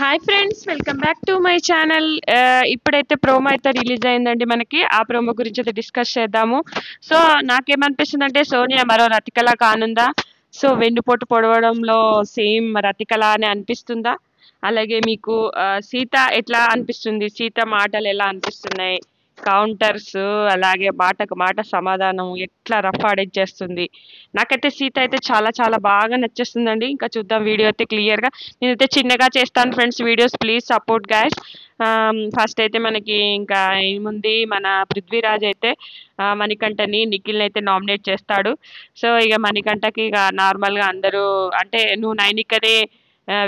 Hi friends, welcome back to my channel. ఇప్పుడైతే promo అయితే release అయిందండి. మనకి ఆ ప్రోమో గురించి అయితే డిస్కస్ చేద్దాము. సో నాకేమనిపిస్తుంది అంటే సోనియా మరో రతికలా కానుందా? సో వెన్నుపోటు పొడవడంలో సేమ్ రతికలా అని అనిపిస్తుందా? అలాగే మీకు సీత ఎట్లా అనిపిస్తుంది? సీత మాటలు ఎలా అనిపిస్తున్నాయి? కౌంటర్స్, అలాగే మాటకు మాట సమాధానం ఎట్లా రఫ్ ఆడిచ్చేస్తుంది. నాకైతే సీత అయితే చాలా చాలా బాగా నచ్చేస్తుందండి. ఇంకా చూద్దాం వీడియో అయితే క్లియర్గా. నేనైతే చిన్నగా చేస్తాను friends videos, please support guys. First అయితే మనకి ఇంకా ఏముంది, మన పృథ్వీరాజ్ అయితే మణికంఠని నిఖిల్ని అయితే నామినేట్ చేస్తాడు. సో ఇక మణికంఠకి ఇక నార్మల్గా అందరూ అంటే నువ్వు నైనికనే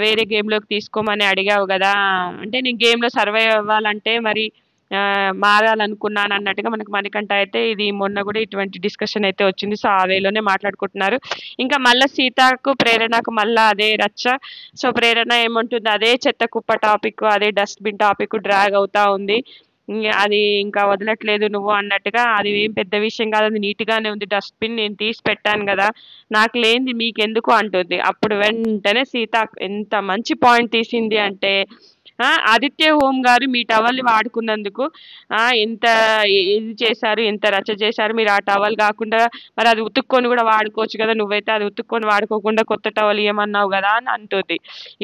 వేరే గేమ్లోకి తీసుకోమని అడిగావు కదా, అంటే నేను గేమ్లో సర్వైవ్ అవ్వాలంటే మరి మారాలనుకున్నాను అన్నట్టుగా మనకు మణికంఠ అయితే ఇది మొన్న కూడా ఇటువంటి డిస్కషన్ అయితే వచ్చింది. సో ఆ వేలోనే మాట్లాడుకుంటున్నారు. ఇంకా మళ్ళీ సీతకు ప్రేరణకు మళ్ళీ అదే రచ్చ. సో ప్రేరణ ఏమంటుంది, అదే చెత్త కుప్ప టాపిక్, అదే డస్ట్బిన్ టాపిక్ డ్రాగ్ అవుతా ఉంది. అది ఇంకా వదలట్లేదు నువ్వు అన్నట్టుగా. అది ఏం పెద్ద విషయం కాదు, అది నీట్గానే ఉంది డస్ట్బిన్, నేను తీసి పెట్టాను కదా, నాకు లేనిది మీకెందుకు అంటుంది. అప్పుడు వెంటనే సీత ఎంత మంచి పాయింట్ తీసింది అంటే, ఆదిత్య హోమ్ గారు మీ టవల్ని వాడుకున్నందుకు ఎంత ఇది చేశారు, ఎంత రచ్చ చేశారు. మీరు ఆ టవల్ కాకుండా మరి అది ఉతుక్కొని కూడా వాడుకోవచ్చు కదా, నువ్వైతే అది ఉతుక్కొని వాడుకోకుండా కొత్త టవల్ ఇవ్వమన్నావు కదా అని అంటుంది.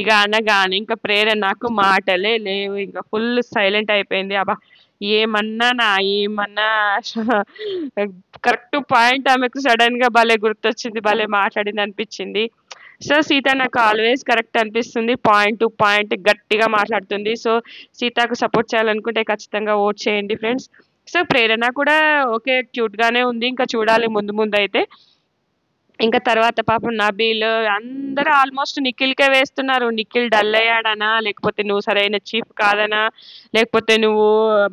ఇక అనగానే ఇంకా ప్రేరణ నాకు మాటలే లేవు, ఇంకా ఫుల్ సైలెంట్ అయిపోయింది. అబ్బా ఏమన్నా కరెక్ట్ పాయింట్ ఆమెకు సడన్ గా భలే గుర్తొచ్చింది, భలే మాట్లాడింది అనిపించింది. సో సీత నాకు ఆల్వేస్ కరెక్ట్ అనిపిస్తుంది, పాయింట్ టు పాయింట్ గట్టిగా మాట్లాడుతుంది. సో సీతకు సపోర్ట్ చేయాలనుకుంటే ఖచ్చితంగా ఓట్ చేయండి ఫ్రెండ్స్. సో ప్రేరణ కూడా ఓకే, క్యూట్గానే ఉంది. ఇంకా చూడాలి ముందు ముందు అయితే. ఇంకా తర్వాత పాపం నబీల్ అందరూ ఆల్మోస్ట్ నిఖిల్కే వేస్తున్నారు. నిఖిల్ డల్ అయ్యాడనా, లేకపోతే నువ్వు సరైన చీఫ్ కాదనా, లేకపోతే నువ్వు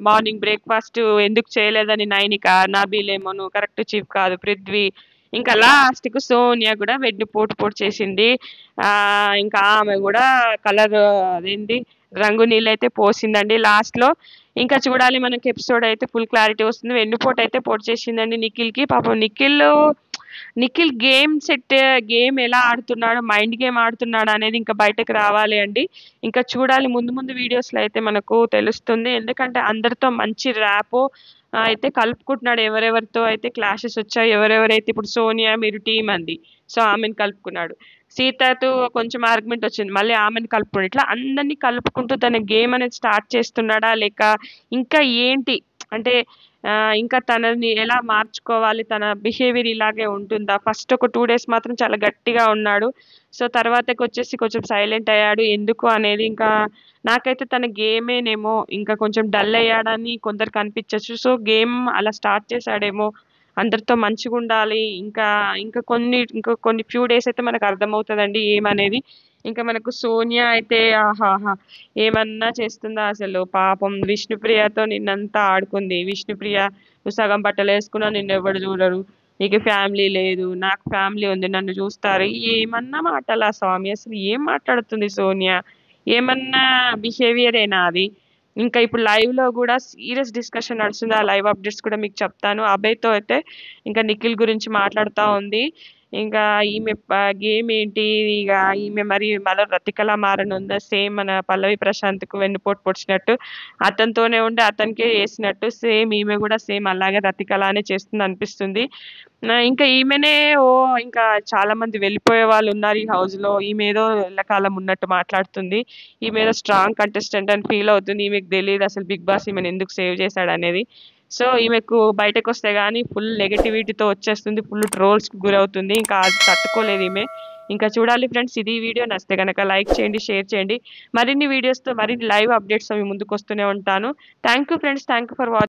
మార్నింగ్ బ్రేక్ఫాస్ట్ ఎందుకు చేయలేదని నైనిక, నబీల్ ఏమో నువ్వు కరెక్ట్ చీఫ్ కాదు, పృథ్వీ, ఇంకా లాస్ట్కు సోనియా కూడా వెన్ను పోటు చేసింది. ఇంకా ఆమె కూడా కలర్ అదేంటి రంగు నీళ్ళు అయితే పోసిందండి లాస్ట్లో. ఇంకా చూడాలి మనకి ఎపిసోడ్ అయితే ఫుల్ క్లారిటీ వస్తుంది. వెన్నుపోటు అయితే పోటు చేసిందండి నిఖిల్కి. పాపం నిఖిల్ గేమ్ ఎలా ఆడుతున్నాడు, మైండ్ గేమ్ ఆడుతున్నాడు అనేది ఇంకా బయటకు రావాలి అండి. ఇంకా చూడాలి ముందు ముందు వీడియోస్లో అయితే మనకు తెలుస్తుంది. ఎందుకంటే అందరితో మంచి ర్యాపో అయితే కలుపుకుంటున్నాడు. ఎవరెవరితో అయితే క్లాషెస్ వచ్చాయి, ఎవరెవరైతే ఇప్పుడు సోనియా మీరు టీం అంది, సో ఆమెను కలుపుకున్నాడు. సీతతో కొంచెం ఆర్గ్యుమెంట్ వచ్చింది, మళ్ళీ ఆమెను కలుపుకున్నాడు. ఇట్లా అందరినీ కలుపుకుంటూ తన గేమ్ అనేది స్టార్ట్ చేస్తున్నాడా, లేక ఇంకా ఏంటి అంటే ఇంకా తనని ఎలా మార్చుకోవాలి, తన బిహేవియర్ ఇలాగే ఉంటుందా. ఫస్ట్ ఒక 2 days మాత్రం చాలా గట్టిగా ఉన్నాడు. సో తర్వాతకి వచ్చేసి కొంచెం సైలెంట్ అయ్యాడు. ఎందుకు అనేది ఇంకా నాకైతే తన గేమేనేమో ఇంకా కొంచెం డల్ అయ్యాడని కొందరికి అనిపించవచ్చు. సో గేమ్ అలా స్టార్ట్ చేశాడేమో, అందరితో మంచిగా ఉండాలి. ఇంకా కొన్ని ఫ్యూ డేస్ అయితే మనకు అర్థమవుతుందండి ఏమనేది. ఇంకా మనకు సోనియా అయితే ఆహాహా ఏమన్నా చేస్తుందా అసలు. పాపం విష్ణుప్రియతో నిన్నంతా ఆడుకుంది. విష్ణుప్రియ నువ్వు సగం బట్టలు వేసుకున్నా నిన్ను ఎవడు చూడరు, నీకు ఫ్యామిలీ లేదు, నాకు ఫ్యామిలీ ఉంది, నన్ను చూస్తారు. ఏమన్నా మాటలా స్వామి, అసలు ఏం మాట్లాడుతుంది సోనియా, ఏమన్నా బిహేవియరేనా అది. ఇంకా ఇప్పుడు లైవ్లో కూడా సీరియస్ డిస్కషన్ నడుస్తుంది. ఆ లైవ్ అప్డేట్స్ కూడా మీకు చెప్తాను. అభయ్తో అయితే ఇంకా నిఖిల్ గురించి మాట్లాడుతూ ఉంది. ఇంకా ఈమె గేమ్ ఏంటి, ఇక ఈమె మరి మళ్ళీ రతికలా మారనుందా, సేమ్ మన పల్లవి ప్రశాంత్కు వెన్నుపోటు పొడిచినట్టు అతనితోనే ఉండి అతనికే వేసినట్టు సేమ్ ఈమె కూడా సేమ్ అలాగే రతికలానే చేస్తుంది అనిపిస్తుంది. ఇంకా ఈమెనే ఇంకా చాలా మంది వెళ్ళిపోయే వాళ్ళు ఉన్నారు ఈ హౌస్లో, ఈమె ఏదో ఎల్లకాలం ఉన్నట్టు మాట్లాడుతుంది. ఈమె ఏదో స్ట్రాంగ్ కంటెస్టెంట్ అని ఫీల్ అవుతుంది. ఈమెకు తెలియదు అసలు బిగ్ బాస్ ఈమెను ఎందుకు సేవ్ చేశాడు అనేది. సో ఈమెకు బయటకు వస్తే కానీ ఫుల్ నెగటివిటీతో వచ్చేస్తుంది, ఫుల్ ట్రోల్స్కి గురవుతుంది. ఇంకా అది తట్టుకోలేదు ఈమె. ఇంకా చూడాలి ఫ్రెండ్స్. ఇది వీడియో నచ్చితే కనుక లైక్ చేయండి, షేర్ చేయండి. మరిన్ని వీడియోస్తో మరిన్ని లైవ్ అప్డేట్స్ అవి ముందుకు వస్తూనే ఉంటాను. Thank you friends, thank you for watching.